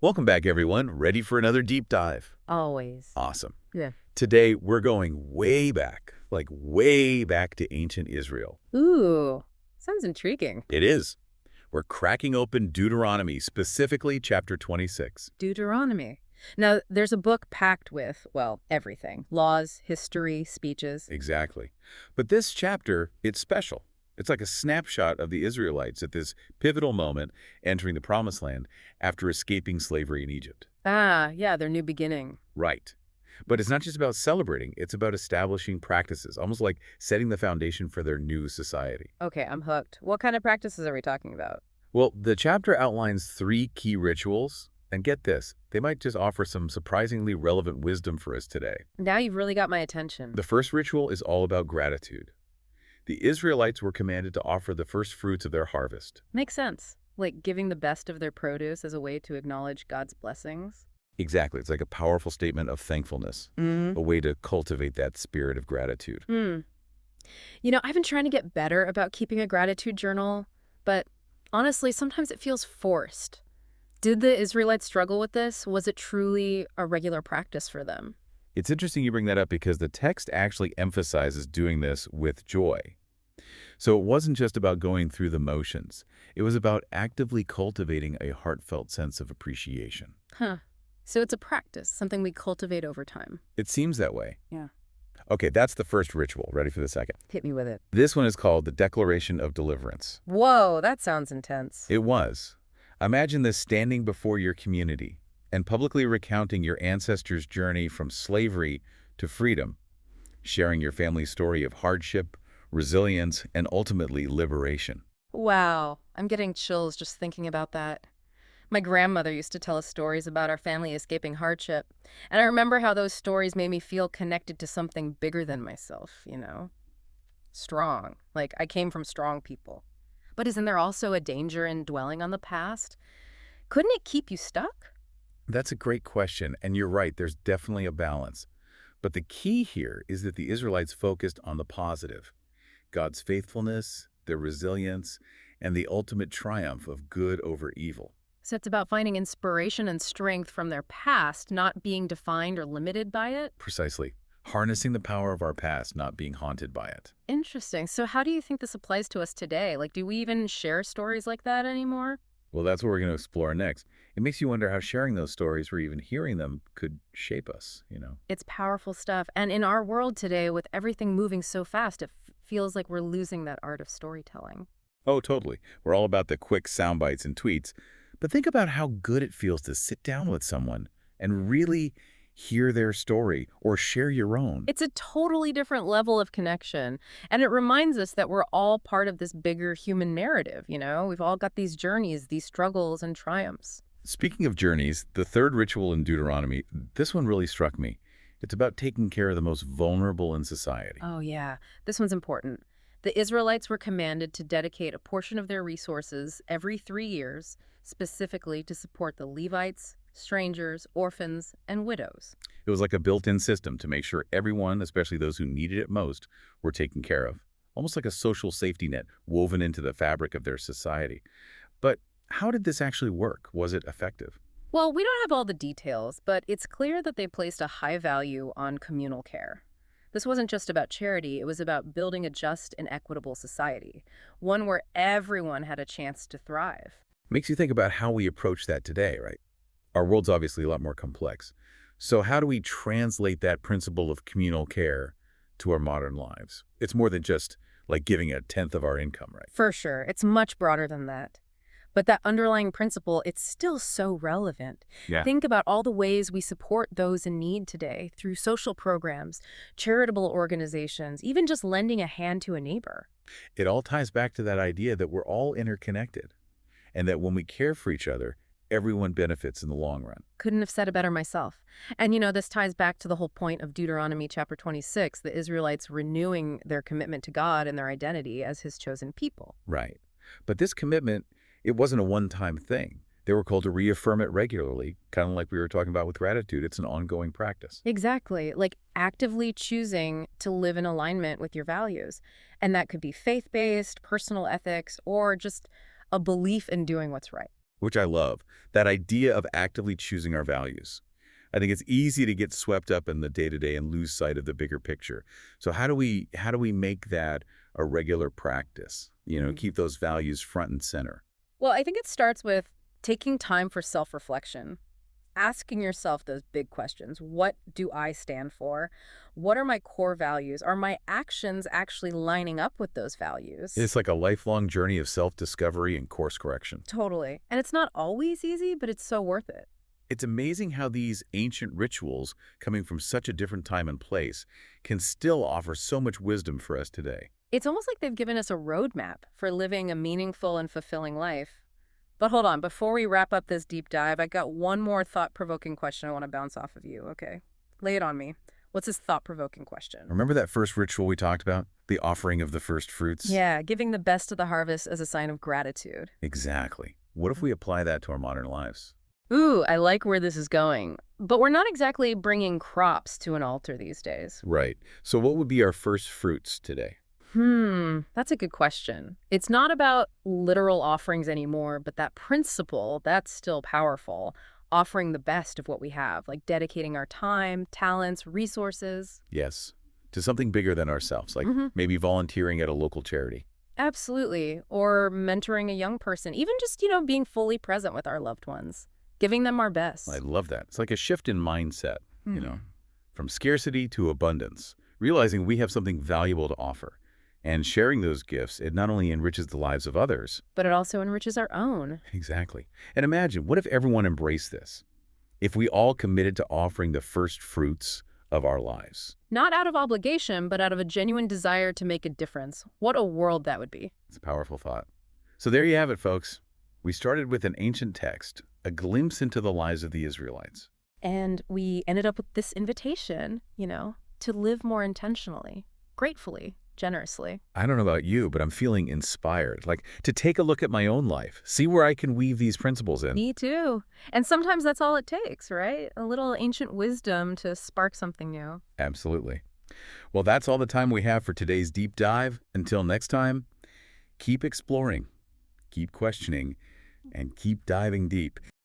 Welcome back, everyone. Ready for another deep dive? Always. Awesome. Yeah. Today, we're going way back, like way back to ancient Israel. Ooh, sounds intriguing. It is. We're cracking open Deuteronomy, specifically chapter 26. Deuteronomy. Now, there's a book packed with, well, everything. Laws, history, speeches. Exactly. But this chapter, it's special. It's like a snapshot of the Israelites at this pivotal moment entering the Promised Land after escaping slavery in Egypt. Ah, yeah, their new beginning. Right. But it's not just about celebrating, it's about establishing practices, almost like setting the foundation for their new society. Okay, I'm hooked. What kind of practices are we talking about? Well, the chapter outlines three key rituals, and get this, they might just offer some surprisingly relevant wisdom for us today. Now you've really got my attention. The first ritual is all about gratitude. The Israelites were commanded to offer the first fruits of their harvest. Makes sense. Like giving the best of their produce as a way to acknowledge God's blessings. Exactly, it's like a powerful statement of thankfulness, a way to cultivate that spirit of gratitude. Hmm. I've been trying to get better about keeping a gratitude journal, but honestly, sometimes it feels forced. Did the Israelites struggle with this? Was it truly a regular practice for them? It's interesting you bring that up because the text actually emphasizes doing this with joy. So it wasn't just about going through the motions. It was about actively cultivating a heartfelt sense of appreciation. Huh. So it's a practice, something we cultivate over time. It seems that way. Yeah. Okay, that's the first ritual. Ready for the second? Hit me with it. This one is called the Declaration of Deliverance. Whoa, that sounds intense. It was. Imagine this standing before your community and publicly recounting your ancestors' journey from slavery to freedom, sharing your family's story of hardship, resilience, and ultimately liberation. Wow, I'm getting chills just thinking about that. My grandmother used to tell us stories about our family escaping hardship, and I remember how those stories made me feel connected to something bigger than myself. Strong. Like, I came from strong people. But isn't there also a danger in dwelling on the past? Couldn't it keep you stuck? That's a great question, and you're right, there's definitely a balance. But the key here is that the Israelites focused on the positive, God's faithfulness, their resilience, and the ultimate triumph of good over evil. So it's about finding inspiration and strength from their past, not being defined or limited by it? Precisely. Harnessing the power of our past, not being haunted by it. Interesting. So how do you think this applies to us today? Like, do we even share stories like that anymore? Well, that's what we're going to explore next. It makes you wonder how sharing those stories or even hearing them could shape us. It's powerful stuff. And in our world today, with everything moving so fast, it feels like we're losing that art of storytelling. Oh, totally. We're all about the quick sound bites and tweets. But think about how good it feels to sit down with someone and really hear their story or share your own. It's a totally different level of connection. And it reminds us that we're all part of this bigger human narrative. We've all got these journeys, these struggles and triumphs. Speaking of journeys, the third ritual in Deuteronomy, this one really struck me. It's about taking care of the most vulnerable in society. Oh, yeah. This one's important. The Israelites were commanded to dedicate a portion of their resources every 3 years, specifically to support the Levites, strangers, orphans, and widows. It was like a built-in system to make sure everyone, especially those who needed it most, were taken care of. Almost like a social safety net woven into the fabric of their society. But how did this actually work? Was it effective? Well, we don't have all the details, but it's clear that they placed a high value on communal care. This wasn't just about charity, it was about building a just and equitable society, one where everyone had a chance to thrive. Makes you think about how we approach that today, right? Our world's obviously a lot more complex. So how do we translate that principle of communal care to our modern lives? It's more than just like giving a tenth of our income, right? For sure, it's much broader than that. But that underlying principle, it's still so relevant. Yeah. Think about all the ways we support those in need today through social programs, charitable organizations, even just lending a hand to a neighbor. It all ties back to that idea that we're all interconnected and that when we care for each other, everyone benefits in the long run. Couldn't have said it better myself. And this ties back to the whole point of Deuteronomy chapter 26, the Israelites renewing their commitment to God and their identity as his chosen people. Right. But this commitment, it wasn't a one-time thing. They were called to reaffirm it regularly, kind of like we were talking about with gratitude. It's an ongoing practice. Exactly. Like actively choosing to live in alignment with your values. And that could be faith-based, personal ethics, or just a belief in doing what's right. which I love, that idea of actively choosing our values. I think it's easy to get swept up in the day-to-day and lose sight of the bigger picture. So how do we make that a regular practice? Mhm. Keep those values front and center. Well, I think it starts with taking time for self reflection, asking yourself those big questions. What do I stand for? What are my core values? Are my actions actually lining up with those values? It's like a lifelong journey of self-discovery and course correction. Totally. And it's not always easy, but it's so worth it. It's amazing how these ancient rituals, coming from such a different time and place, can still offer so much wisdom for us today. It's almost like they've given us a roadmap for living a meaningful and fulfilling life. But hold on, before we wrap up this deep dive, I got one more thought provoking question I want to bounce off of you. Okay. Lay it on me. What's this thought provoking question? Remember that first ritual we talked about? The offering of the first fruits? Yeah, giving the best of the harvest as a sign of gratitude. Exactly. What if we apply that to our modern lives? Ooh, I like where this is going. But we're not exactly bringing crops to an altar these days. Right. So what would be our first fruits today? That's a good question. It's not about literal offerings anymore, but that principle, that's still powerful. Offering the best of what we have, like dedicating our time, talents, resources. Yes. To something bigger than ourselves, like hmm maybe volunteering at a local charity. Absolutely. Or mentoring a young person, even just, being fully present with our loved ones, giving them our I best. love that. It's like a shift in mindset, you Hmm. know, from scarcity to abundance, realizing we have something valuable to offer. And sharing those gifts, it not only enriches the lives of others, But it also enriches our own. exactly. And imagine, what if everyone embraced this? If we all committed to offering the first fruits of our lives? Not out of obligation, but out of a genuine desire to make a difference. What a world that would be. It's a powerful thought. So there you have it, folks. We started with an ancient text, a glimpse into the lives of the Israelites. And we ended up with this invitation, to live more intentionally, gratefully, generously. I don't know about you, but I'm feeling inspired, like to take a look at my own life, see where I can weave these principles in. Me too. And sometimes that's all it takes, right? A little ancient wisdom to spark something new. Absolutely. Well, that's all the time we have for today's deep dive. Until next time, keep exploring, keep questioning, and keep diving deep.